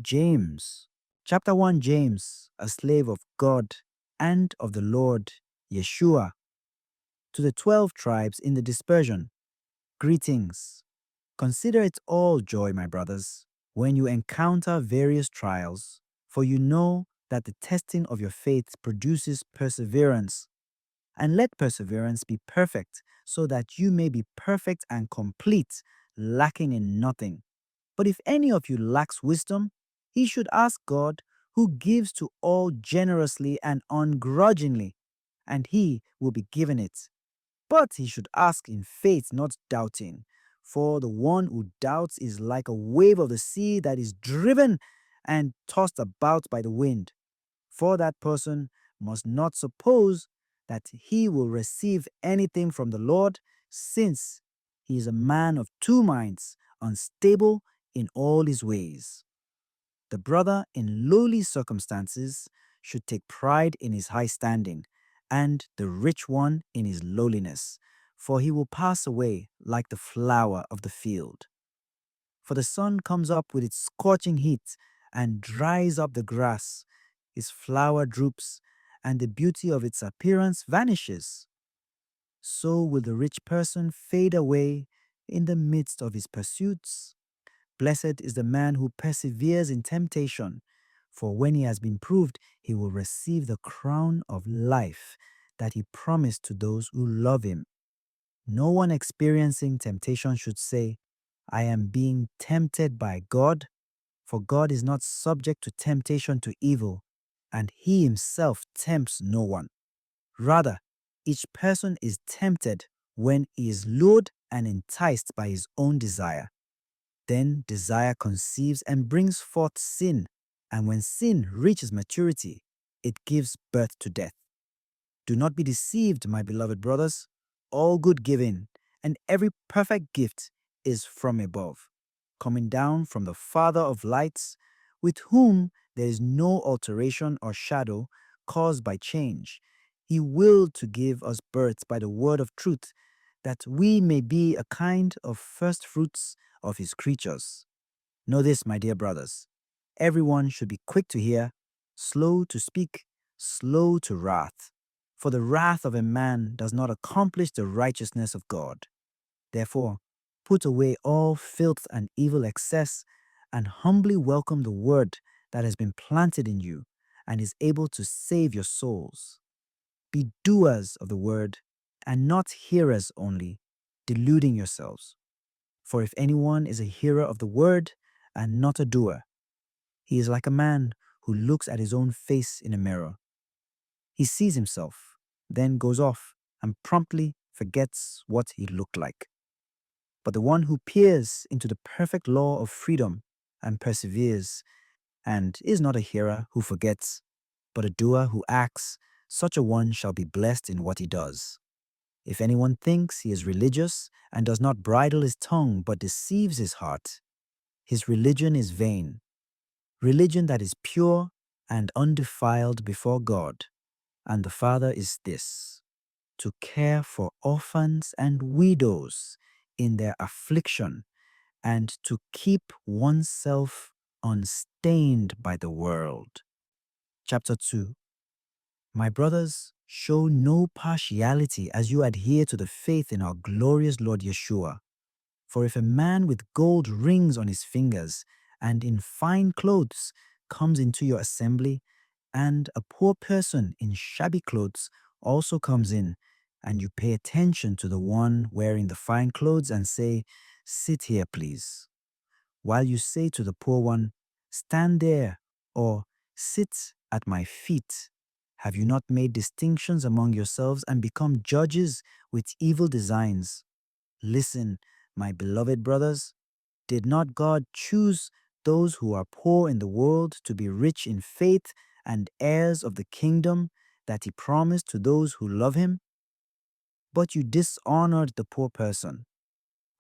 James. Chapter 1 James, a slave of God and of the Lord Yeshua, to the 12 tribes in the dispersion. Greetings. Consider it all joy, my brothers, when you encounter various trials, for you know that the testing of your faith produces perseverance. And let perseverance be perfect, so that you may be perfect and complete, lacking in nothing. But if any of you lacks wisdom, he should ask God, who gives to all generously and ungrudgingly, and he will be given it. But he should ask in faith, not doubting. For the one who doubts is like a wave of the sea that is driven and tossed about by the wind. For that person must not suppose that he will receive anything from the Lord, since he is a man of two minds, unstable in all his ways. The brother in lowly circumstances should take pride in his high standing, and the rich one in his lowliness, for he will pass away like the flower of the field. For the sun comes up with its scorching heat and dries up the grass, its flower droops, and the beauty of its appearance vanishes. So will the rich person fade away in the midst of his pursuits. Blessed is the man who perseveres in temptation, for when he has been proved, he will receive the crown of life that he promised to those who love him. No one experiencing temptation should say, I am being tempted by God, for God is not subject to temptation to evil, and he himself tempts no one. Rather, each person is tempted when he is lured and enticed by his own desire. Then desire conceives and brings forth sin, and when sin reaches maturity, it gives birth to death. Do not be deceived, my beloved brothers. All good giving and every perfect gift is from above, coming down from the Father of lights, with whom there is no alteration or shadow caused by change. He willed to give us birth by the word of truth, that we may be a kind of first fruits of his creatures. Know this, my dear brothers. Everyone should be quick to hear, slow to speak, slow to wrath. For the wrath of a man does not accomplish the righteousness of God. Therefore, put away all filth and evil excess, and humbly welcome the word that has been planted in you and is able to save your souls. Be doers of the word, and not hearers only, deluding yourselves. For if anyone is a hearer of the word and not a doer, he is like a man who looks at his own face in a mirror. He sees himself, then goes off and promptly forgets what he looked like. But the one who peers into the perfect law of freedom and perseveres, and is not a hearer who forgets, but a doer who acts, such a one shall be blessed in what he does. If anyone thinks he is religious and does not bridle his tongue but deceives his heart, his religion is vain. Religion that is pure and undefiled before God and the Father is this: to care for orphans and widows in their affliction, and to keep oneself unstained by the world. Chapter 2. My brothers, show no partiality as you adhere to the faith in our glorious Lord Yeshua. For if a man with gold rings on his fingers and in fine clothes comes into your assembly, and a poor person in shabby clothes also comes in, and you pay attention to the one wearing the fine clothes and say, Sit here, please, while you say to the poor one, Stand there, or Sit at my feet, have you not made distinctions among yourselves and become judges with evil designs? Listen, my beloved brothers, did not God choose those who are poor in the world to be rich in faith and heirs of the kingdom that he promised to those who love him? But you dishonored the poor person.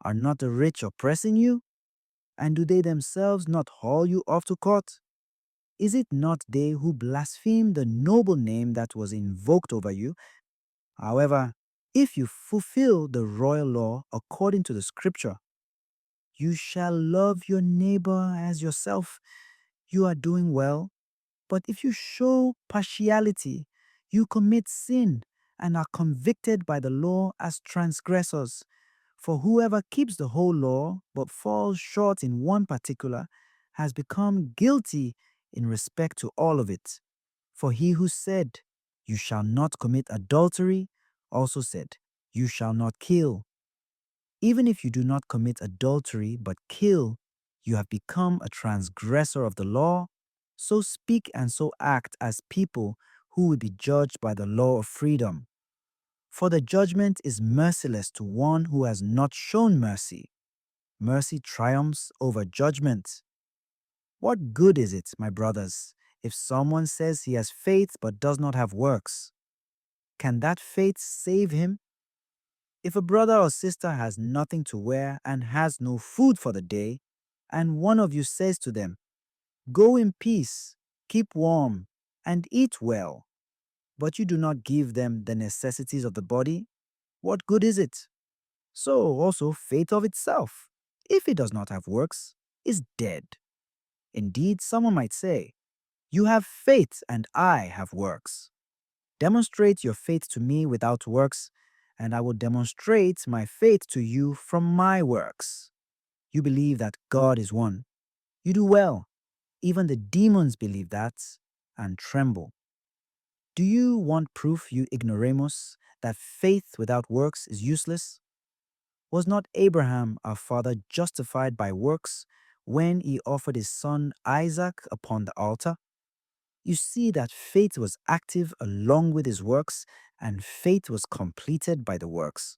Are not the rich oppressing you? And do they themselves not haul you off to court? Is it not they who blaspheme the noble name that was invoked over you? However, if you fulfill the royal law according to the scripture, you shall love your neighbor as yourself, you are doing well. But if you show partiality, you commit sin and are convicted by the law as transgressors. For whoever keeps the whole law but falls short in one particular has become guilty in respect to all of it. For he who said, "You shall not commit adultery," also said, "You shall not kill." Even if you do not commit adultery but kill, you have become a transgressor of the law. So speak and so act as people who will be judged by the law of freedom. For the judgment is merciless to one who has not shown mercy. Mercy triumphs over judgment. What good is it, my brothers, if someone says he has faith but does not have works? Can that faith save him? If a brother or sister has nothing to wear and has no food for the day, and one of you says to them, "Go in peace, keep warm, and eat well," but you do not give them the necessities of the body, what good is it? So also faith of itself, if it does not have works, is dead. Indeed, someone might say, "You have faith and I have works." Demonstrate your faith to me without works, and I will demonstrate my faith to you from my works. You believe that God is one. You do well. Even the demons believe that and tremble. Do you want proof, you ignoramus, that faith without works is useless? Was not Abraham our father justified by works when he offered his son Isaac upon the altar? You see that faith was active along with his works, and faith was completed by the works.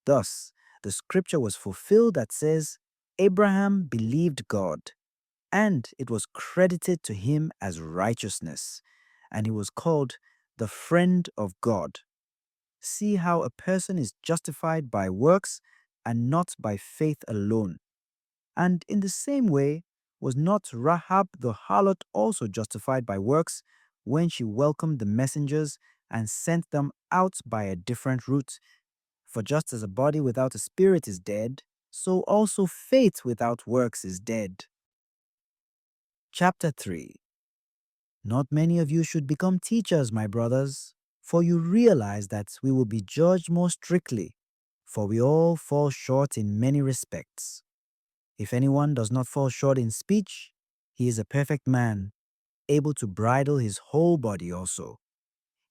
Thus, the scripture was fulfilled that says, "Abraham believed God, and it was credited to him as righteousness, and he was called the friend of God." See how a person is justified by works and not by faith alone. And in the same way, was not Rahab the harlot also justified by works when she welcomed the messengers and sent them out by a different route? For just as a body without a spirit is dead, so also faith without works is dead. Chapter 3. Not many of you should become teachers, my brothers, for you realize that we will be judged more strictly, for we all fall short in many respects. If anyone does not fall short in speech, he is a perfect man, able to bridle his whole body also.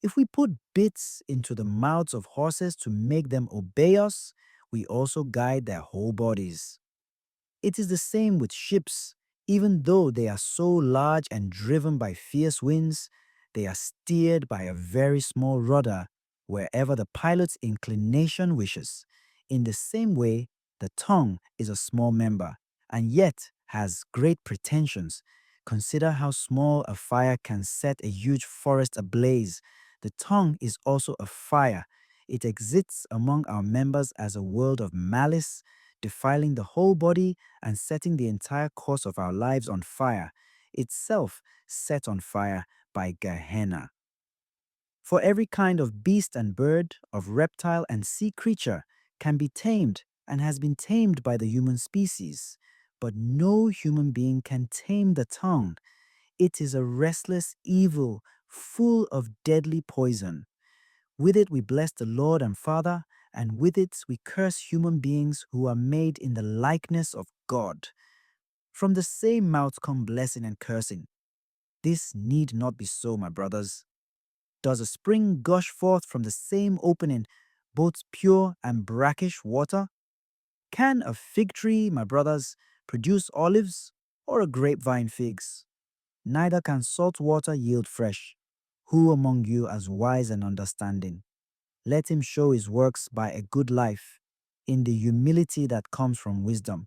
If we put bits into the mouths of horses to make them obey us, we also guide their whole bodies. It is the same with ships. Even though they are so large and driven by fierce winds, they are steered by a very small rudder wherever the pilot's inclination wishes. In the same way, the tongue is a small member and yet has great pretensions. Consider how small a fire can set a huge forest ablaze. The tongue is also a fire. It exists among our members as a world of malice, defiling the whole body and setting the entire course of our lives on fire, itself set on fire by Gehenna. For every kind of beast and bird, of reptile and sea creature can be tamed and has been tamed by the human species, but no human being can tame the tongue. It is a restless evil, full of deadly poison. With it we bless the Lord and Father, and with it we curse human beings who are made in the likeness of God. From the same mouth come blessing and cursing. This need not be so, my brothers. Does a spring gush forth from the same opening both pure and brackish water? Can a fig tree, my brothers, produce olives, or a grapevine figs? Neither can salt water yield fresh. Who among you is wise and understanding? Let him show his works by a good life, in the humility that comes from wisdom.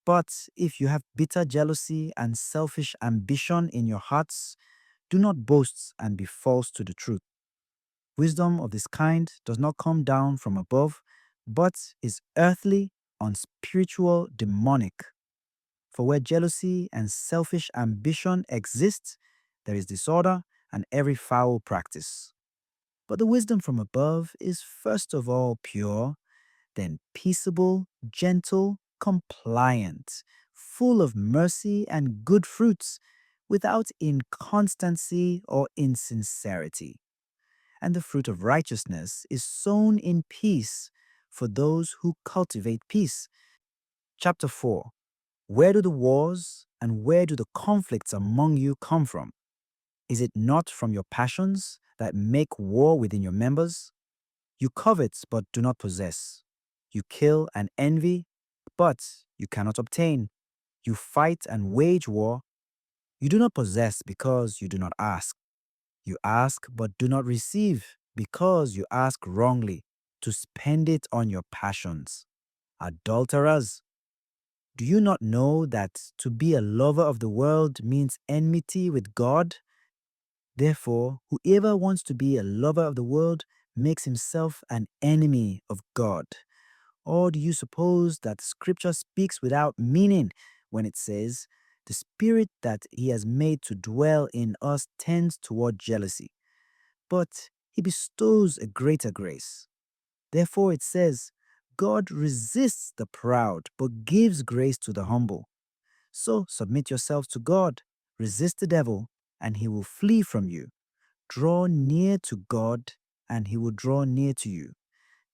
But if you have bitter jealousy and selfish ambition in your hearts, do not boast and be false to the truth. Wisdom of this kind does not come down from above, but is earthly, unspiritual, demonic. For where jealousy and selfish ambition exist, there is disorder and every foul practice. But the wisdom from above is first of all pure, then peaceable, gentle, compliant, full of mercy and good fruits, without inconstancy or insincerity. And the fruit of righteousness is sown in peace for those who cultivate peace. Chapter 4. Where do the wars and where do the conflicts among you come from? Is it not from your passions that make war within your members? You covet but do not possess. You kill and envy, but you cannot obtain. You fight and wage war. You do not possess because you do not ask. You ask but do not receive because you ask wrongly, to spend it on your passions. Adulterers, do you not know that to be a lover of the world means enmity with God? Therefore, whoever wants to be a lover of the world makes himself an enemy of God. Or do you suppose that Scripture speaks without meaning when it says, the Spirit that He has made to dwell in us tends toward jealousy, but He bestows a greater grace? Therefore it says, God resists the proud, but gives grace to the humble. So submit yourselves to God, resist the devil, and he will flee from you. Draw near to God, and he will draw near to you.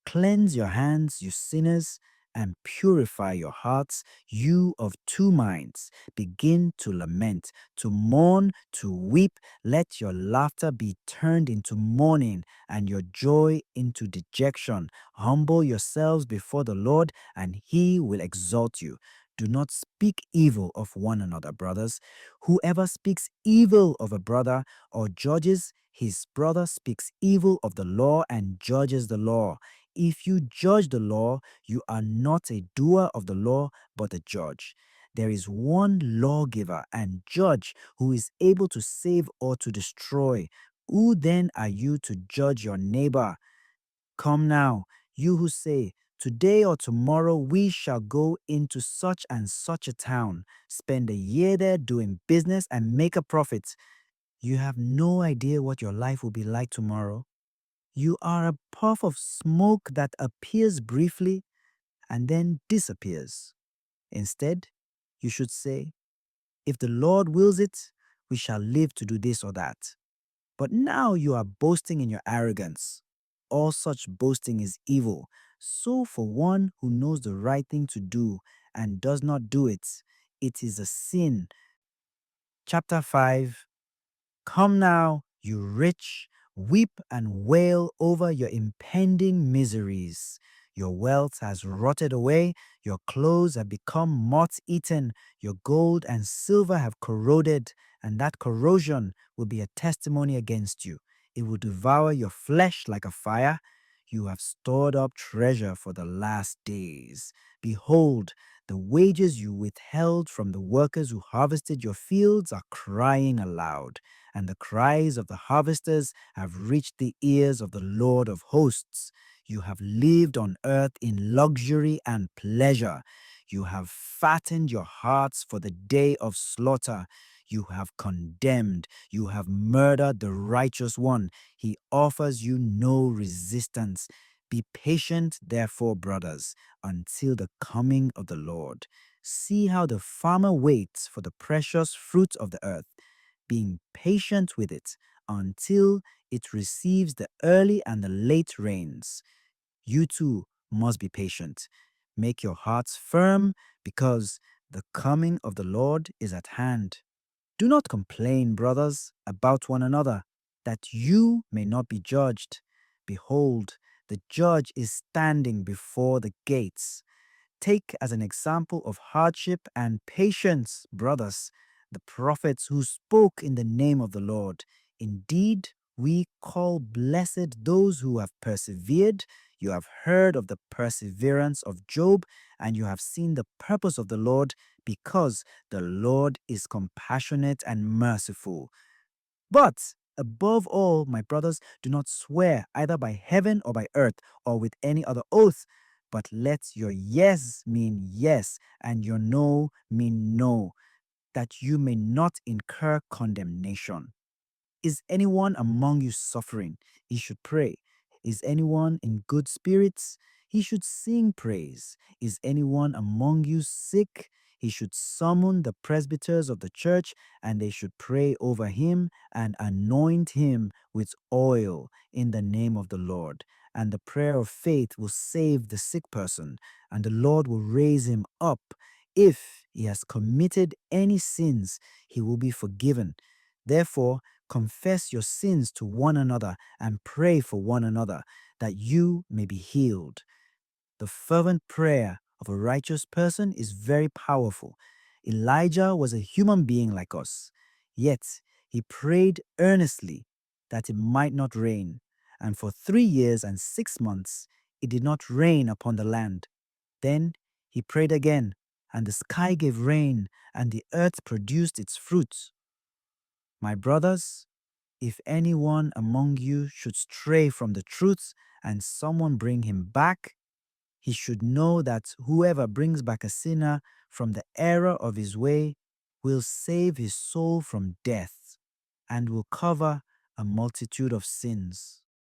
Cleanse your hands, you sinners, and purify your hearts, you of two minds. Begin to lament, to mourn, to weep. Let your laughter be turned into mourning, and your joy into dejection. Humble yourselves before the Lord, and he will exalt you. Do not speak evil of one another, brothers. Whoever speaks evil of a brother or judges his brother speaks evil of the law and judges the law. If you judge the law, you are not a doer of the law, but a judge. There is one lawgiver and judge who is able to save or to destroy. Who then are you to judge your neighbor? Come now, you who say, today or tomorrow we shall go into such and such a town, spend a year there doing business and make a profit. You have no idea what your life will be like tomorrow. You are a puff of smoke that appears briefly and then disappears. Instead, you should say, if the Lord wills it, we shall live to do this or that. But now you are boasting in your arrogance. All such boasting is evil. So for one who knows the right thing to do and does not do it, it is a sin. Chapter 5. Come now, you rich, weep and wail over your impending miseries. Your wealth has rotted away, your clothes have become moth-eaten, your gold and silver have corroded, and that corrosion will be a testimony against you. It will devour your flesh like a fire. You have stored up treasure for the last days. Behold, the wages you withheld from the workers who harvested your fields are crying aloud, and the cries of the harvesters have reached the ears of the Lord of hosts. You have lived on earth in luxury and pleasure. You have fattened your hearts for the day of slaughter. You have condemned, you have murdered the righteous one. He offers you no resistance. Be patient, therefore, brothers, until the coming of the Lord. See how the farmer waits for the precious fruit of the earth, being patient with it until it receives the early and the late rains. You too must be patient. Make your hearts firm, because the coming of the Lord is at hand. Do not complain, brothers, about one another, that you may not be judged. Behold, the judge is standing before the gates. Take as an example of hardship and patience, brothers, the prophets who spoke in the name of the Lord. Indeed, we call blessed those who have persevered. You have heard of the perseverance of Job, and you have seen the purpose of the Lord, because the Lord is compassionate and merciful. But above all, my brothers, do not swear either by heaven or by earth or with any other oath, but let your yes mean yes and your no mean no, that you may not incur condemnation. Is anyone among you suffering? He should pray. Is anyone in good spirits? He should sing praise. Is anyone among you sick? he should summon the presbyters of the church, and they should pray over him and anoint him with oil in the name of the Lord. And the prayer of faith will save the sick person, and the Lord will raise him up. If he has committed any sins, he will be forgiven. Therefore, confess your sins to one another and pray for one another, that you may be healed. The fervent prayer of a righteous person is very powerful. Elijah was a human being like us, yet he prayed earnestly that it might not rain. And for 3 years and 6 months, it did not rain upon the land. Then he prayed again, and the sky gave rain, and the earth produced its fruit. My brothers, if anyone among you should stray from the truth and someone bring him back, he should know that whoever brings back a sinner from the error of his way will save his soul from death and will cover a multitude of sins.